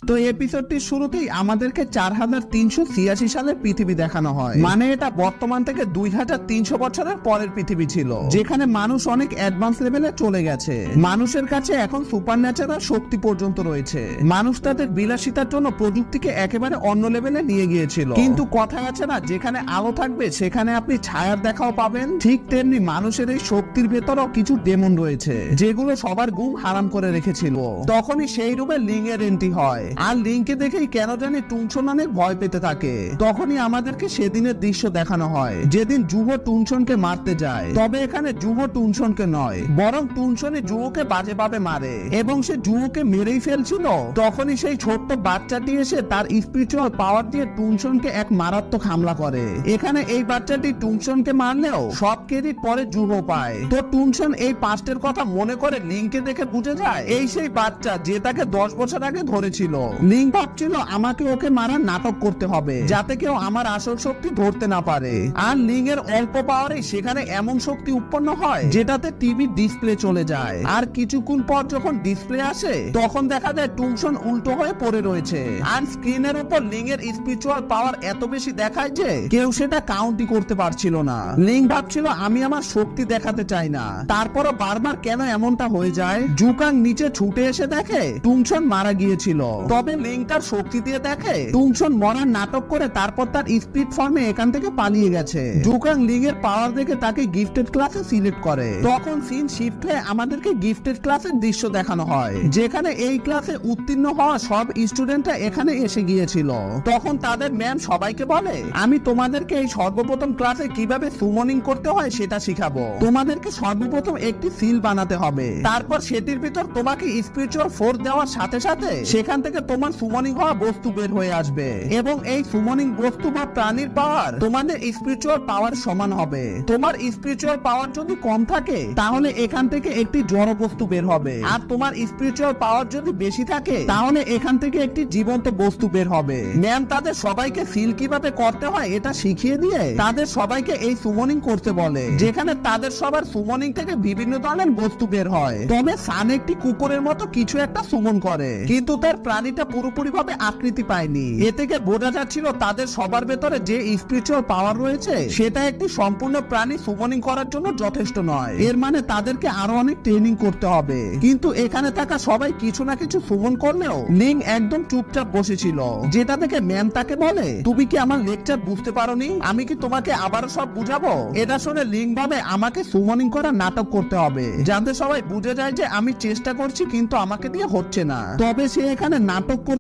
তো এপিসোডটির শুরুতেই আমাদেরকে 4386 সালের পৃথিবী দেখানো হয়। মানে এটা বর্তমান থেকে 2300 বছরের পরের পৃথিবী ছিল, যেখানে মানুষ অনেক অ্যাডভান্স লেভেলে চলে গেছে। মানুষের কাছে এখন সুপার ন্যাচারাল শক্তি পর্যন্ত রয়েছে। মানুষ তাদের বিলাসিতার জন্য প্রযুক্তিকে একেবারে অন্য লেভেলে নিয়ে গিয়েছিল। কিন্তু কথা আছে না, যেখানে আলো থাকবে সেখানে আপনি ছায়ার দেখাও পাবেন। ঠিক তেমনি মানুষের এই শক্তির ভেতরও কিছু ডেমন রয়েছে, যেগুলো সবার ঘুম হারাম করে রেখেছিল। তখনই সেই রূপে লিং এর এন্ট্রি হয়। আর লিংকে দেখেই কেন জানি টুনসন অনেক ভয় পেতে থাকে। তখনই আমাদেরকে সেদিনের দৃশ্য দেখানো হয়, যেদিন জুহো টুনসনকে মারতে যায়। তবে এখানে জুহো টুনসনকে নয়, বরং টুনসনই জুহোকে বাজেভাবে মারে এবং সে জুহোকে মেরেই ফেলছিল। তখনই সেই ছোট্ট বাচ্চাটি এসে তার স্পিরিচুয়াল পাওয়ার দিয়ে টুনসনকে এক মারাত্মক হামলা করে। এখানে এই বাচ্চাটি টুনসনকে মারলেও সব ক্রেডিট পরে জুহো পায়। তো টুনসন এই পাস্টের কথা মনে করে লিংকে দেখে বুঝে যায় এই সেই বাচ্চা যে তাকে 10 বছর আগে ধরেছিল। লিং ভাবছিল আমাকে ওকে মারার নাটক করতে হবে, যাতে কেউ আমার আসল শক্তি ধরতে না পারে। আর লিং এর অল্প পাওয়ারে সেখানে এমন শক্তি উৎপন্ন হয় যেটাতে টিভি ডিসপ্লে চলে যায়। আর কিছুক্ষণ পর যখন ডিসপ্লে আসে তখন দেখা যায় টুনসন উল্টো হয়ে পড়ে রয়েছে। আর স্ক্রিনের উপর লিং এর স্পিরিচুয়াল পাওয়ার এত বেশি দেখায় যে কেউ সেটা কাউন্টই করতে পারছিল না। লিং ভাবছিল আমি আমার শক্তি দেখাতে চাই না, তারপরও বারবার কেন এমনটা হয়ে যায়। জুকাং নিচে ছুটে এসে দেখে টুনসন মারা গিয়েছিল। তবে লিং তার শক্তি দিয়ে দেখে টুনসন মরার নাটক করে তারপর তার স্পিড ফর্মে এখান থেকে পালিয়ে গেছে। জুকাং লিং এর পাওয়ার দেখে তাকে গিফটেড ক্লাসে সিলেক্ট করে। তখন সিন শিফট হয়ে আমাদেরকে গিফটেড ক্লাসের দৃশ্য দেখানো হয়, যেখানে এই ক্লাসে উত্তীর্ণ হওয়া সব স্টুডেন্টরা এখানে এসে গিয়েছিল। তখন তাদের ম্যাম সবাইকে বলে আমি তোমাদেরকে এই সর্বপ্রথম ক্লাসে কিভাবে সুমনিং করতে হয় সেটা শিখাবো। তোমাদেরকে সর্বপ্রথম একটি সিল বানাতে হবে, তারপর সেটির ভিতর তোমাকে স্পিরিচুয়াল ফোর্স দেওয়ার সাথে সাথে সেখান থেকে তোমার সুমনিং হওয়া বস্তু বের হয়ে আসবে এবং এই সুমনিং বস্তু বা প্রাণীর পাওয়ার তোমাদের স্পিরিচুয়াল পাওয়ার সমান হবে। তোমার স্পিরিচুয়াল পাওয়ার যদি কম থাকে তাহলে এখান থেকে একটি জড় বস্তু বের হবে, আর তোমার স্পিরিচুয়াল পাওয়ার যদি বেশি থাকে তাহলে এখান থেকে একটি জীবন্ত বস্তু বের হবে। ম্যাম তাদের সবাইকে সিল কিভাবে করতে হয় এটা শিখিয়ে দিয়ে তাদের সবাইকে এই সুমনিং করতে বলে, যেখানে তাদের সবার সুমনিং থেকে বিভিন্ন ধরনের বস্তু বের হয়। তবে সান একটি কুকুরের মতো কিছু একটা সুমন করে, কিন্তু তার প্রাণীটা পুরোপুরি ভাবে আকৃতি পায়নি। এ থেকে বোঝা যাচ্ছিল তাদের সবার ভেতরে যে স্পিরিচুয়াল পাওয়ার রয়েছে সেটা একটি সম্পূর্ণ প্রাণী সুমনিং করার জন্য যথেষ্ট নয়। এর মানে তাদেরকে আরো অনেক ট্রেনিং করতে হবে। কিন্তু এখানে থাকা সবাই কিছু না কিছু সুমন করলেও লিং একদম চুপচাপ বসেছিল, যেটা দেখে ম্যাম তাকে বলে তুমি কি আমার লেকচার বুঝতে পারোনি? আমি কি তোমাকে আবারও সব বুঝাবো? এটা শুনে লিং ভাবে আমাকে সুমনিং করার নাটক করতে হবে, যাতে সবাই বুঝে যায় যে আমি চেষ্টা করছি কিন্তু আমাকে দিয়ে হচ্ছে না। তবে সে এখানে নাটক